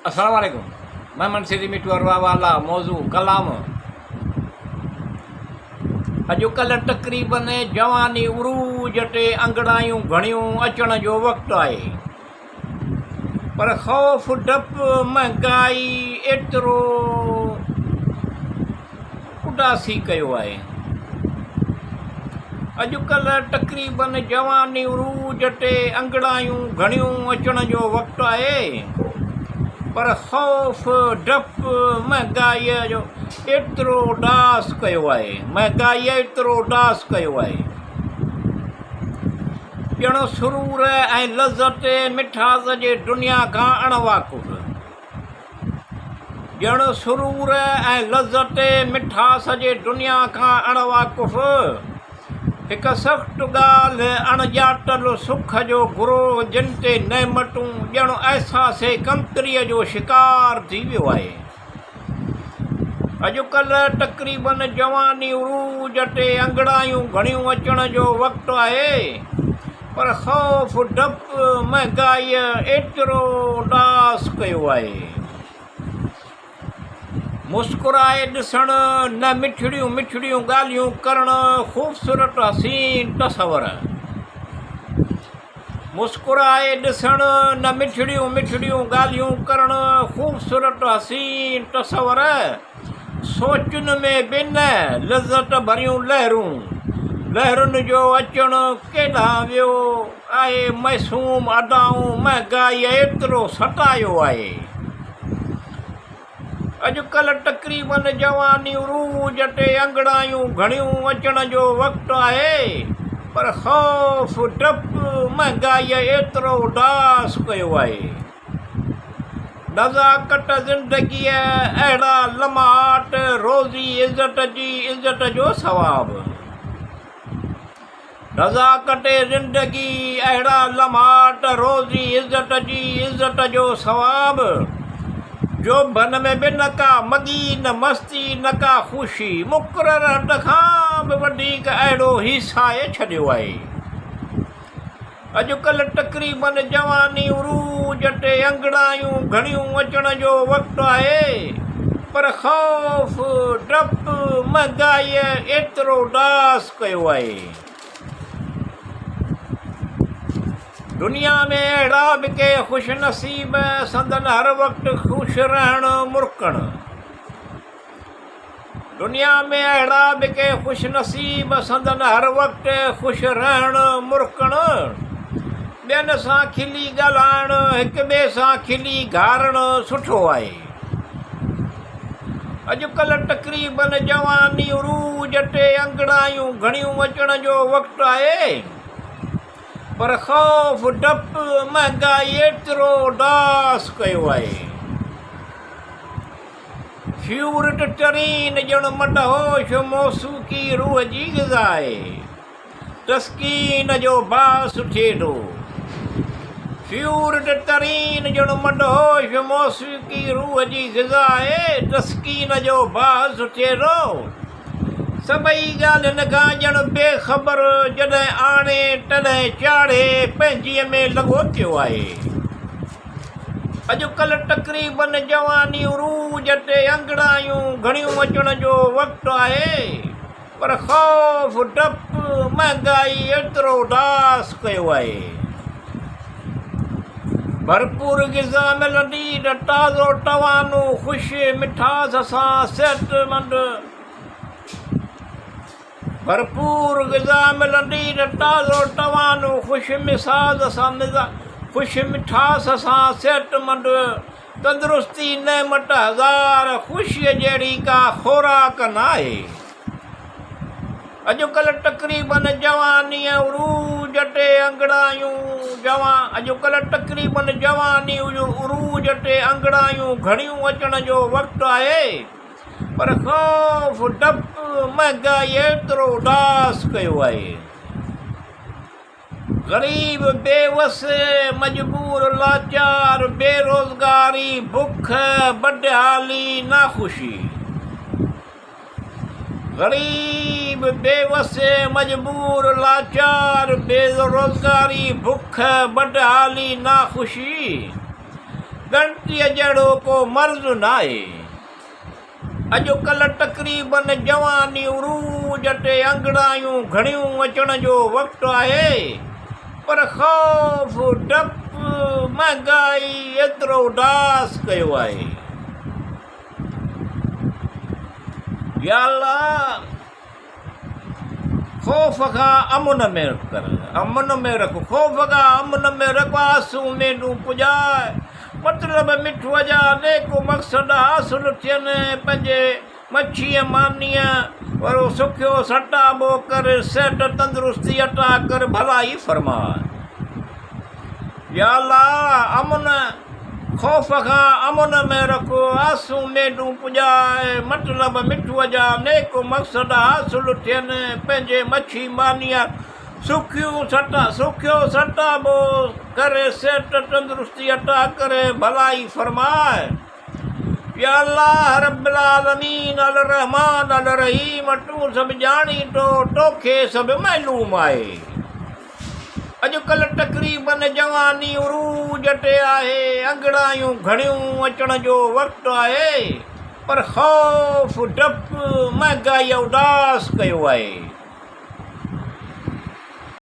अस्सलाम वालेकुम। मैं मनसिरी मिठुअरवा वाला मौजू कलाम। अॼुकल्ह तक़रीबन जवानी उरूज ते अंगड़ायूं घणियूं अचण जो वक़्तु आहे, पर ख़ौफ़ डपु महांगाई एतिरो उदासी कयो आहे। अॼुकल्ह तक़रीबन जवानी उरूज ते अंगड़ायूं घणियूं अचण जो वक़्तु आहे, पर ख़ौफ़ डपु महांगाईअ जो एतिरो उदास कयो आहे। महांगाईअ एतिरो उदास कयो आहे, ॼण सुरूर ऐं लज़त मिठास जे दुनिया खां अणवाक़ुफ़। ॼण सुरूर ऐं लज़त मिठास जे दुनिया खां अणवाक़ुफ़। हिकु सख़्तु ॻाल्हि अणॼातल सुख जो गुरोह जिन ते नेमतूं ॼण अहसासे कमतरीअ जो शिकार थी वियो आहे। अॼुकल्ह तक़रीबन जवानी उरूज ते अंगड़ायूं घणियूं अचण जो वक़्तु आहे, पर ख़ौफ़ डपु महांगाईअ एतिरो उदास कयो आहे। मुस्कुराए ॾिसणु न मिठड़ियूं मिठड़ियूं ॻाल्हियूं करणु ख़ूबसूरत हसीन तसवर। मुस्कुराए ॾिसणु न मिठड़ियूं मिठड़ियूं ॻाल्हियूं करणु ख़ूबसूरत हसीन तसवर। सोचुनि में बि न लज़त भरियूं लहरूं, लहरुनि जो अचणु केॾां वियो आहे। मासूम अदाऊं महांगाईअ एतिरो सतायो आहे। अॼुकल्ह तक़रीबन जवानी उरूज ते अंगड़ायूं घणियूं अचण जो वक़्तु आहे, पर ख़ौफ़ डपु महांगाईअ एतिरो उदास कयो आहे। नज़ाकत ज़िंदगीअ अहिड़ा लम्हात रोज़ी इज़त जो सवाबु। नज़ाकत ज़िंदगी अहिड़ा लम्हात रोज़ी इज़त जो सवाबु। जो बन में बि न का मगी न मस्ती न का ख़ुशी, मुक़ररु हद खां बि वधीक अहिड़ो हिसाए छॾियो आहे। अॼुकल्ह तक़रीबन जवानी उरूज ते अंगड़ायूं घणियूं अचण जो वक़्तु आहे, पर ख़ौफ़ डपु महांगाईअ एतिरो उदास कयो आहे। दुनिया में अहिड़ा बि के ख़ुशि नसीब संदन हर वक़्तु ख़ुशि रहणु मुरकण। दुनिया में अहिड़ा बि के ख़ुशि नसीब संदन हर वक़्तु ख़ुशि रहणु मुरकण। ॿियनि सां खिली ॻाल्हाइणु, हिक ॿिए सां खिली घारणु सुठो आहे। अॼुकल्ह तक़रीबन जवानी उरूज ते अंगड़ायूं घणियूं अचण जो वक़्तु आहे, पर ख़ौफ़ डपु महांगाई एतिरो उदास कयो आहे। फ्यूरट तरीन ॼण मदहोश मौसूकी रूह जी ग़िज़ा आहे, तस्कीन जो बास थिए थो। फ्यूरट तरीन ॼण मदहोश मौसूकी रूह जी ग़िज़ा आहे, तस्कीन जो बास थिए थो। सभई ॻाल्हियुनि खां ॼण बेख़बर जॾहिं आणे तॾहिं चाढ़े पंहिंजीअ में लॻो पियो आहे। अॼुकल्ह तक़रीबन जवानी उरूज ते अंगड़ायूं घणियूं अचण जो वक़्तु आहे, पर ख़ौफ़ डपु महांगाई एतिरो उदास कयो आहे। भरपूर ग़िज़ा मिलंदी त ताज़ो तवानो ख़ुशि मिठास सां सिहतमंद। भरपूर ग़िज़ा मिलंदी त ताज़ो तवानो ख़ुशि मिठास सां सिहतमंद। तंदुरुस्ती नेमत हज़ार, ख़ुशीअ जहिड़ी का ख़ुराक न आहे। अॼुकल्ह तक़रीबन जवानी उरूज ते अंगड़ायूं अॼुकल्ह तक़रीबन जवानी उरूज ते अंगड़ायूं घणियूं अचण जो वक़्तु आहे, पर ख़ौफ़ डपु महांगाई एतिरो उदास कयो आहे। ग़रीब बेवस मजबूर लाचार, बेरोज़गारी बुख बदहाली नाख़ुशी। ग़रीब बेवस मजबूर लाचार, बेरोज़गारी बुख बदहाली नाख़ुशी। गणतीअ जहिड़ो को मर्ज़ न आहे। अॼुकल्ह तक़रीबन जवानी उरूज ते अंगड़ायूं घणियूं अचण जो वक़्तु आहे, पर ख़ौफ़ डपु महांगाई एतिरो उदास कयो आहे। या अल्लाह, ख़ौफ़ खां अमन में कर, अमन में रख, ख़ौफ़ खां अमन में रख, आसूं मेंढूं पुॼाए, मतिलब मिठूअ जा नेक मक़सद हासिल थियनि, पंहिंजे मच्छीअ मानीअ वारो सुखियो सटाबो कर, सिहत तंदुरुस्ती अता कर, भलाई फरमाए। या अल्लाह, अमन ख़ौफ़ खां अमन में रखो, आसूं मेंढूं पुॼाए, मतिलब मिठूअ जा नेक मक़सद हासिल थियनि, पंहिंजे मच्छी मानीअ सुखियो सटाबो करे, सिहत तंदुरुस्ती अता करे, भलाई फरमाए। या अल्लाह रब्बिल आलमीन अल रहमान अल रहीम, तूं सभु ॼाणी तो, तोखे सभु मालूम आहे। अॼुकल्ह तक़रीबन जवानी उरूज ते आहे, अंगड़ायूं घणियूं अचण जो वक़्तु आहे, पर ख़ौफ़ डपु महांगाई उदास कयो आहे।